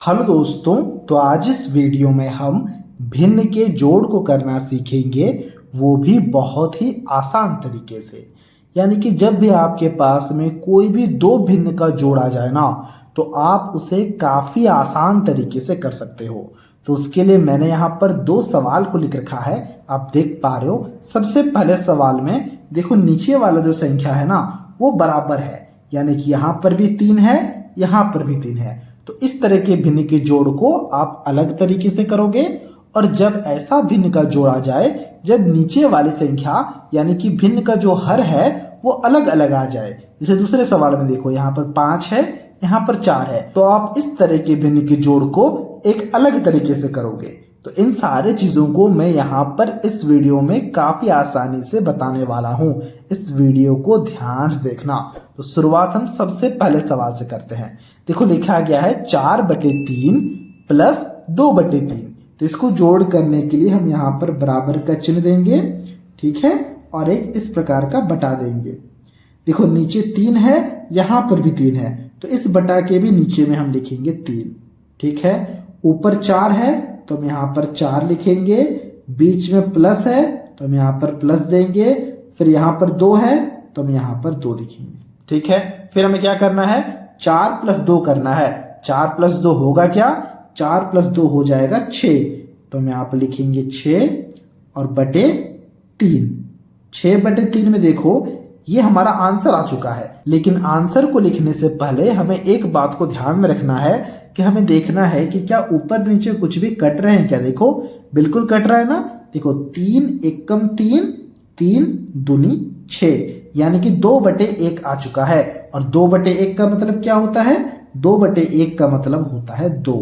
Hello दोस्तों, तो आज इस वीडियो में हम भिन्न के जोड़ को करना सीखेंगे, वो भी बहुत ही आसान तरीके से। यानी कि जब भी आपके पास में कोई भी दो भिन्न का जोड़ आ जाए ना, तो आप उसे काफ़ी आसान तरीके से कर सकते हो। तो उसके लिए मैंने यहाँ पर दो सवाल को लिख रखा है, आप देख पा रहे हो। सबसे पहले सवाल में देखो, नीचे वाला जो संख्या है ना वो बराबर है, यानी कि यहाँ पर भी 3 है, यहाँ पर भी 3 है। तो इस तरह के भिन्न के जोड़ को आप अलग तरीके से करोगे। और जब ऐसा भिन्न का जोड़ आ जाए जब नीचे वाली संख्या यानी कि भिन्न का जो हर है वो अलग अलग आ जाए, जैसे दूसरे सवाल में देखो, यहाँ पर 5 है, यहाँ पर 4 है, तो आप इस तरह के भिन्न के जोड़ को एक अलग तरीके से करोगे। तो इन सारे चीजों को मैं यहाँ पर इस वीडियो में काफी आसानी से बताने वाला हूँ। इस वीडियो को ध्यान से देखना। तो शुरुआत हम सबसे पहले सवाल से करते हैं। देखो, लिखा गया है 4/3 प्लस 2/3। तो इसको जोड़ करने के लिए हम यहाँ पर बराबर का चिन्ह देंगे, ठीक है, और एक इस प्रकार का बटा देंगे। देखो, नीचे 3 है, यहाँ पर भी 3 है, तो इस बटा के भी नीचे में हम लिखेंगे 3, ठीक है। ऊपर 4 है तो हम यहाँ पर 4 लिखेंगे, बीच में प्लस है तो हम यहाँ पर प्लस देंगे, फिर यहाँ पर 2 है तो हम यहाँ पर 2 लिखेंगे, ठीक है। फिर हमें क्या करना है, 4 + 2 करना है। 4 + 2 होगा क्या, 4 + 2 हो जाएगा 6, तो हम यहाँ पर लिखेंगे 6 और बटे 3। 6/3 में देखो ये हमारा आंसर आ चुका है। लेकिन आंसर को लिखने से पहले हमें एक बात को ध्यान में रखना है कि हमें देखना है कि क्या ऊपर नीचे कुछ भी कट रहे हैं क्या। देखो, बिल्कुल कट रहा है ना। देखो, 3 एकम 3, 3 दूनी 6, यानी कि 2/1 आ चुका है। और 2/1 का मतलब क्या होता है, 2/1 का मतलब होता है 2।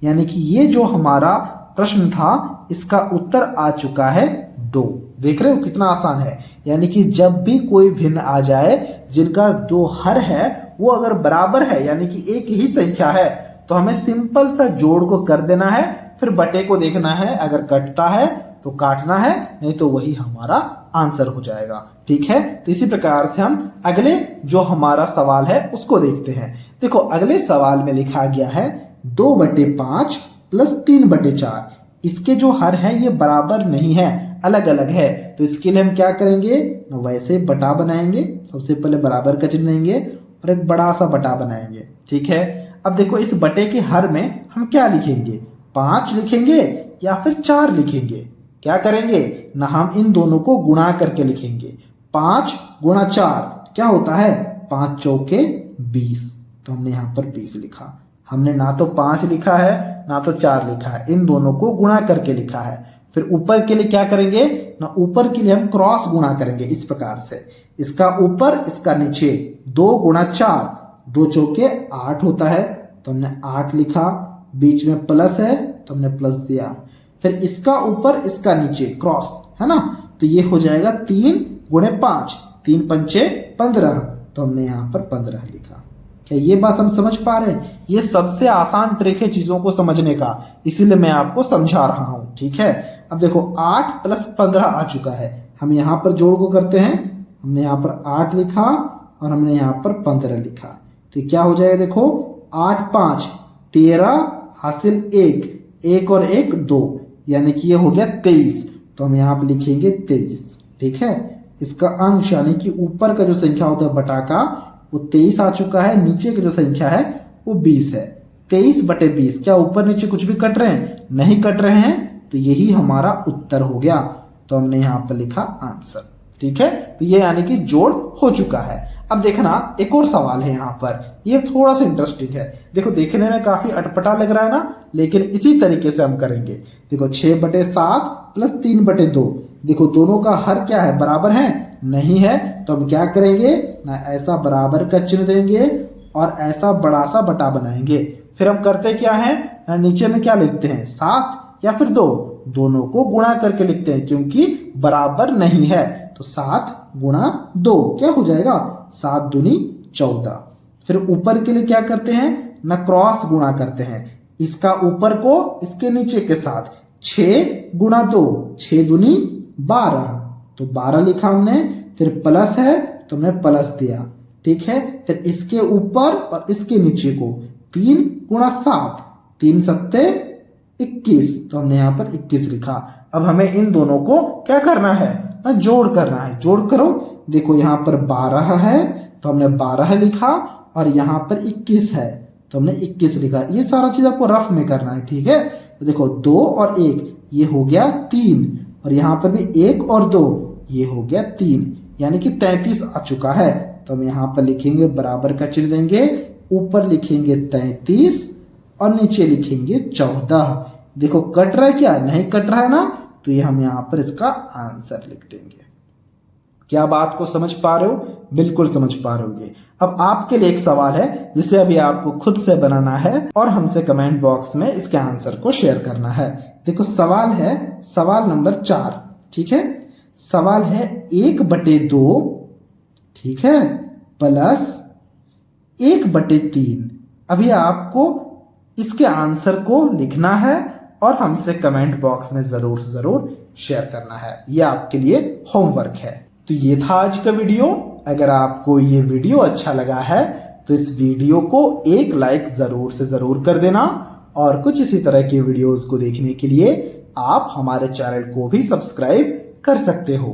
यानी कि ये जो हमारा प्रश्न था इसका उत्तर आ चुका है 2। देख रहे हो कितना आसान है। यानी कि जब भी कोई भिन्न आ जाए जिनका जो हर है वो अगर बराबर है, यानी कि एक ही संख्या है, तो हमें सिंपल सा जोड़ को कर देना है, फिर बटे को देखना है, अगर कटता है तो काटना है, नहीं तो वही हमारा आंसर हो जाएगा, ठीक है। तो इसी प्रकार से हम अगले जो हमारा सवाल है उसको देखते हैं। देखो, अगले सवाल में लिखा गया है 2/5 प्लस 3/4। इसके जो हर है ये बराबर नहीं है, अलग अलग है। तो इसके लिए हम क्या करेंगे, वैसे बटा बनाएंगे। सबसे पहले बराबर का चिन्ह देंगे और एक बड़ा सा बटा बनाएंगे, ठीक है। अब देखो, इस बटे के हर में हम क्या लिखेंगे, 5 लिखेंगे या फिर 4 लिखेंगे। क्या करेंगे ना, हम इन दोनों को गुणा करके लिखेंगे। 5 × 4 क्या होता है, 5 चौके 20। तो हमने यहाँ पर 20 लिखा। हमने ना तो 5 लिखा है ना तो 4 लिखा है, इन दोनों को गुणा करके लिखा है। फिर ऊपर के लिए क्या करेंगे ना, ऊपर के लिए हम क्रॉस गुणा करेंगे इस प्रकार से, इसका ऊपर इसका नीचे। 2 × 4 2 चौके 8 होता है, तो हमने 8 लिखा। बीच में प्लस है तो हमने प्लस दिया। फिर इसका ऊपर इसका नीचे क्रॉस है ना, तो ये हो जाएगा 3 × 5, 3 पंचे 15, तो हमने यहाँ पर 15 लिखा। क्या ये बात हम समझ पा रहे हैं। ये सबसे आसान ट्रिक है चीजों को समझने का, इसीलिए मैं आपको समझा रहा हूं, ठीक है। अब देखो, 8 + 15 आ चुका है। हम यहाँ पर जोड़ को करते हैं। हमने यहाँ पर 8 लिखा और हमने यहाँ पर 15 लिखा, तो क्या हो जाएगा, देखो 8 × 5 13 हासिल 1, 1 और 1 2, यानी कि ये हो गया 23। तो हम यहाँ पर लिखेंगे 23, ठीक है। इसका अंश यानी कि ऊपर का जो संख्या होता है बटा का, वो 23 आ चुका है। नीचे की जो संख्या है वो 20 है। 23/20। क्या ऊपर नीचे कुछ भी कट रहे हैं, नहीं कट रहे हैं, तो यही हमारा उत्तर हो गया। तो हमने यहाँ पर लिखा आंसर, ठीक है। तो ये यानी कि जोड़ हो चुका है। अब देखना, एक और सवाल है यहाँ पर, ये थोड़ा सा इंटरेस्टिंग है। देखो, देखने में काफी अटपटा लग रहा है ना, लेकिन इसी तरीके से हम करेंगे। देखो, 6/7 प्लस 3/2। देखो, दोनों का हर क्या है, बराबर है, नहीं है, तो हम क्या करेंगे ना, ऐसा बराबर का चिन्ह देंगे और ऐसा बड़ा सा बटा बनाएंगे। फिर हम करते क्या है ना, नीचे में क्या लिखते हैं, 7 या फिर 2, दोनों को गुणा करके लिखते हैं, क्योंकि बराबर नहीं है। तो 7 × 2 क्या हो जाएगा, 7 दूनी 14। फिर ऊपर के लिए क्या करते हैं ना, क्रॉस गुणा करते हैं, इसका ऊपर को इसके नीचे के साथ। 6 × 2 6 दूनी 12, तो 12 लिखा हमने। फिर प्लस है तो हमने प्लस दिया, ठीक है। फिर इसके ऊपर और इसके नीचे को 3 × 7 3 सत्ते 21, तो हमने यहाँ पर 21 लिखा। अब हमें इन दोनों को क्या करना है ना, जोड़ करना है। जोड़ करो, देखो यहाँ पर 12 है तो हमने 12 लिखा, और यहाँ पर 21 है तो हमने 21 लिखा। ये सारा चीज आपको रफ में करना है, ठीक है। तो देखो 2 और 1 ये हो गया 3, और यहाँ पर भी 1 और 2 ये हो गया 3, यानी कि 33 आ चुका है। तो हम यहाँ पर लिखेंगे बराबर का चिन्ह देंगे, ऊपर लिखेंगे 33 और नीचे लिखेंगे 14। देखो कट रहा है क्या, नहीं कट रहा है ना, तो ये हम यहाँ पर इसका आंसर लिख देंगे। क्या बात को समझ पा रहे हो? बिल्कुल समझ पा रहे होगे। अब आपके लिए एक सवाल है जिसे अभी आपको खुद से बनाना है और हमसे कमेंट बॉक्स में इसके आंसर को शेयर करना है। देखो सवाल है, सवाल नंबर 4, ठीक है। सवाल है 1/2, ठीक है, प्लस 1/3। अभी आपको इसके आंसर को लिखना है और हमसे कमेंट बॉक्स में जरूर से जरूर शेयर करना है। यह आपके लिए होमवर्क है। तो ये था आज का वीडियो। अगर आपको ये वीडियो अच्छा लगा है तो इस वीडियो को एक लाइक जरूर से जरूर कर देना, और कुछ इसी तरह के वीडियोस को देखने के लिए आप हमारे चैनल को भी सब्सक्राइब कर सकते हो।